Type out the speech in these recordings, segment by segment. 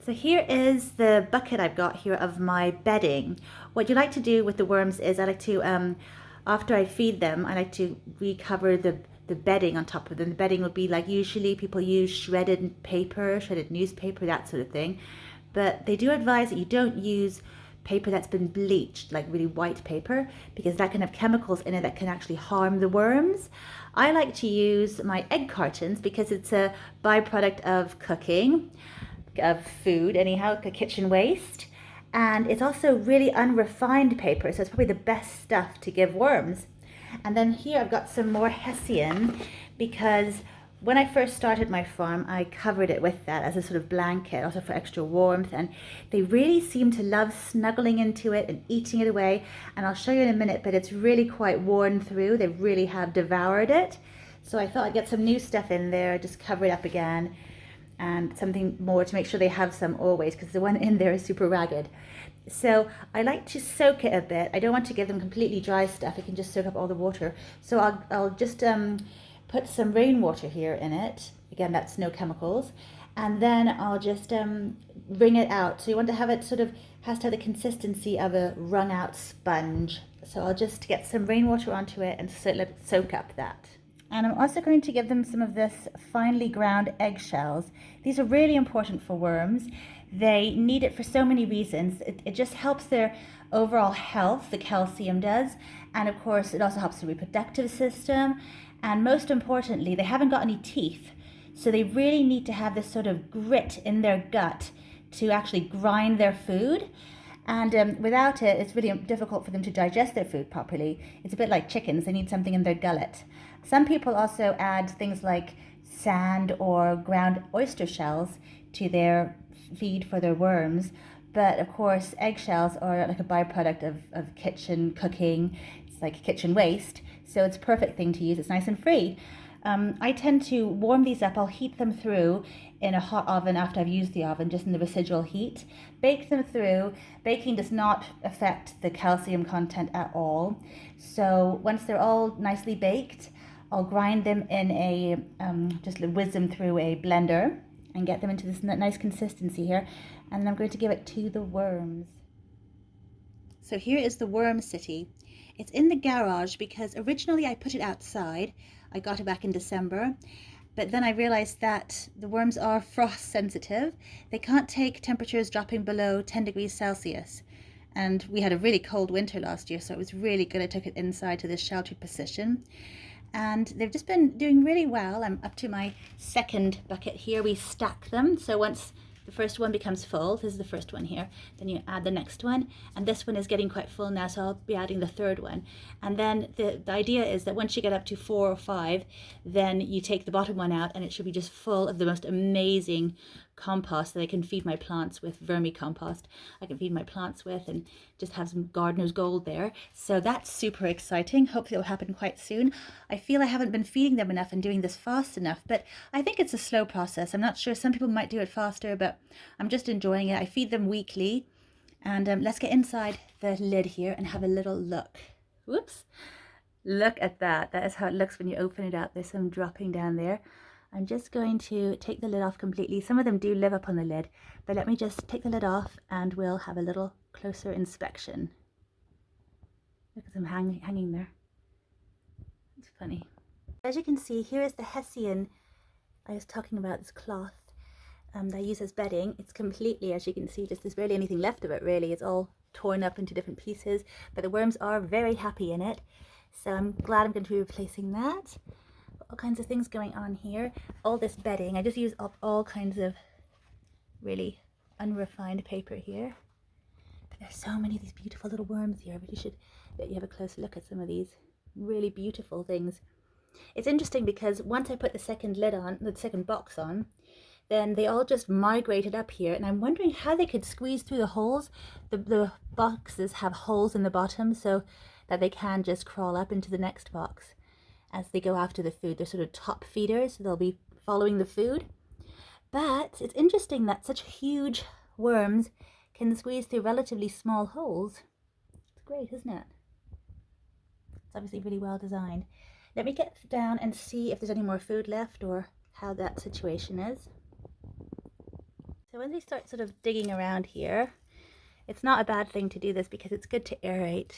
So here is the bucket I've got here of my bedding. What you like to do with the worms is I like to, after I feed them, I like to recover the bedding on top of them. The bedding will be like, usually people use shredded paper, shredded newspaper, that sort of thing. But they do advise that you don't use paper that's been bleached, like really white paper, because that can have chemicals in it that can actually harm the worms. I like to use my egg cartons because it's a byproduct of cooking, of food anyhow, kitchen waste. And it's also really unrefined paper, so it's probably the best stuff to give worms. And then here I've got some more hessian, because when I first started my farm, I covered it with that as a sort of blanket, also for extra warmth. And they really seem to love snuggling into it and eating it away. And I'll show you in a minute, but it's really quite worn through. They really have devoured it. So I thought I'd get some new stuff in there, just cover it up again, and something more to make sure they have some always, because the one in there is super ragged. So I like to soak it a bit. I don't want to give them completely dry stuff. It can just soak up all the water. So I'll just put some rainwater here in it. Again, that's no chemicals. And then I'll just wring it out. So you want to have it sort of, has to have the consistency of a wrung out sponge. So I'll just get some rainwater onto it and let it soak up that. And I'm also going to give them some of this finely ground eggshells. These are really important for worms. They need it for so many reasons. It just helps their overall health, the calcium does. And of course, it also helps the reproductive system. And most importantly, they haven't got any teeth. So they really need to have this sort of grit in their gut to actually grind their food. And without it, it's really difficult for them to digest their food properly. It's a bit like chickens. They need something in their gullet. Some people also add things like sand or ground oyster shells to their feed for their worms. But of course, eggshells are like a byproduct of kitchen cooking. It's like kitchen waste. So it's a perfect thing to use. It's nice and free. I tend to warm these up. I'll heat them through in a hot oven after I've used the oven, just in the residual heat. Bake them through. Baking does not affect the calcium content at all. So once they're all nicely baked, I'll grind them in a, just whiz them through a blender and get them into this nice consistency here. And then I'm going to give it to the worms. So here is the Wormcity. It's in the garage because originally I put it outside. I got it back in December, but then I realized that the worms are frost sensitive. They can't take temperatures dropping below 10 degrees Celsius. And we had a really cold winter last year, so it was really good. I took it inside to this sheltered position. And they've just been doing really well. I'm up to my second bucket here. We stack them. So once the first one becomes full, this is the first one here, then you add the next one, and this one is getting quite full now, so I'll be adding the third one. And then the idea is that once you get up to 4 or 5, then you take the bottom one out and it should be just full of the most amazing compost that I can feed my plants with, vermicompost I can feed my plants with, and just have some gardener's gold there. So that's super exciting. Hopefully it'll happen quite soon. I feel I haven't been feeding them enough and doing this fast enough, but I think it's a slow process. I'm not sure, some people might do it faster, but I'm just enjoying it. I feed them weekly. And let's get inside the lid here and have a little look. Whoops. Look at that. That is how it looks when you open it up. There's some dropping down there. I'm just going to take the lid off completely. Some of them do live up on the lid, but let me just take the lid off and we'll have a little closer inspection. Look at them hanging there. It's funny. As you can see, here is the hessian I was talking about, this cloth that I use as bedding. It's completely, as you can see, just there's barely anything left of it really. It's all torn up into different pieces, but the worms are very happy in it. So I'm glad I'm going to be replacing that. All kinds of things going on here. All this bedding, I just use up all kinds of really unrefined paper here. But there's so many of these beautiful little worms here, but you should let you have a closer look at some of these really beautiful things. It's interesting because once I put the second lid on, the second box on, then they all just migrated up here, and I'm wondering how they could squeeze through the holes. The boxes have holes in the bottom so that they can just crawl up into the next box as they go after the food. They're sort of top feeders, so they'll be following the food. But it's interesting that such huge worms can squeeze through relatively small holes. It's great, isn't it? It's obviously really well designed. Let me get down and see if there's any more food left or how that situation is. So So when they start sort of digging around here, it's not a bad thing to do this because it's good to aerate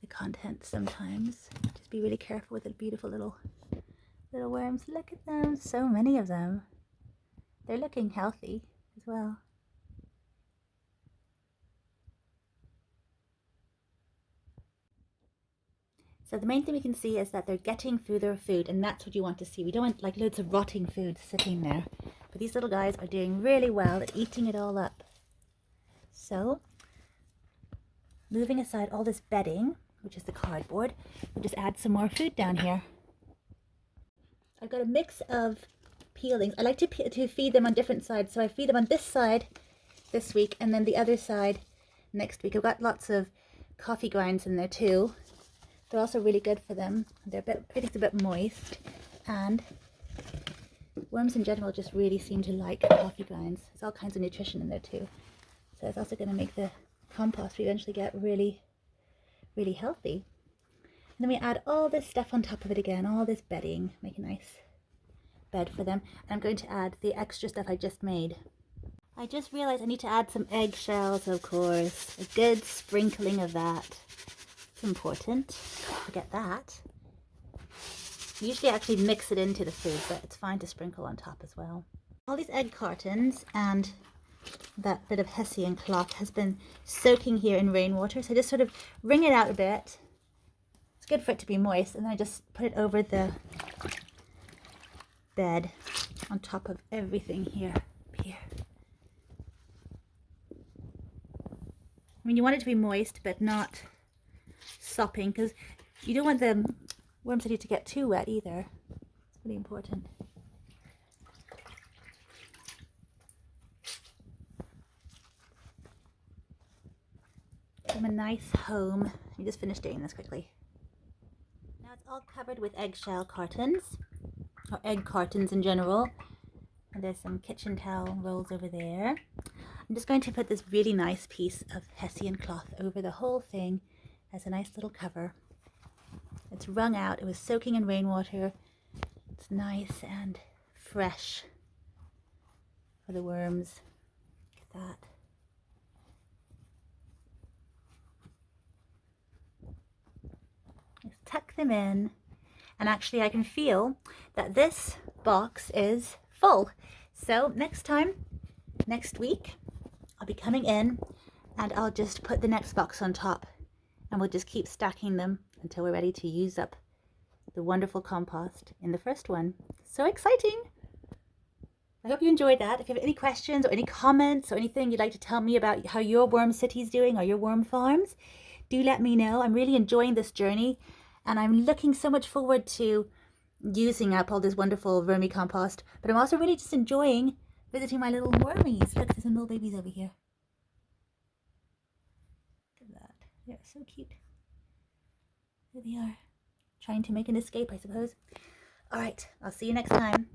the contents sometimes. Just be really careful with the beautiful little worms. Look at them, so many of them. They're looking healthy as well. So the main thing we can see is that they're getting through their food, and that's what you want to see. We don't want like loads of rotting food sitting there. But these little guys are doing really well at eating it all up. So, moving aside all this bedding, which is the cardboard, we'll just add some more food down here. I've got a mix of peelings. I like to feed them on different sides. So I feed them on this side this week and then the other side next week. I've got lots of coffee grinds in there too. They're also really good for them. They're a bit moist, and worms in general just really seem to like coffee grinds. There's all kinds of nutrition in there too. So it's also going to make the compost we eventually get really, really healthy. And then we add all this stuff on top of it again, all this bedding, make a nice bed for them. And I'm going to add the extra stuff I just made. I just realized I need to add some eggshells, of course. A good sprinkling of that. It's important. Don't forget that. Usually I actually mix it into the food, but it's fine to sprinkle on top as well. All these egg cartons and that bit of Hessian cloth has been soaking here in rainwater, so I just sort of wring it out a bit. It's good for it to be moist, and then I just put it over the bed on top of everything here. I mean, you want it to be moist but not sopping, because you don't want the Wormcity to get too wet either. It's really important. Give them a nice home. Let me just finish doing this quickly. Now it's all covered with eggshell cartons, or egg cartons in general. And there's some kitchen towel rolls over there. I'm just going to put this really nice piece of Hessian cloth over the whole thing as a nice little cover. It's wrung out. It was soaking in rainwater. It's nice and fresh for the worms. Look at that. Just tuck them in. And actually I can feel that this box is full. So next week, I'll be coming in and I'll just put the next box on top, and we'll just keep stacking them until we're ready to use up the wonderful compost in the first one. So exciting! I hope you enjoyed that. If you have any questions or any comments or anything you'd like to tell me about how your Wormcity is doing or your worm farms, do let me know. I'm really enjoying this journey, and I'm looking so much forward to using up all this wonderful vermicompost, but I'm also really just enjoying visiting my little wormies. Look, there's some little babies over here. Look at that. They're so cute. There they are. Trying to make an escape, I suppose. All right, I'll see you next time.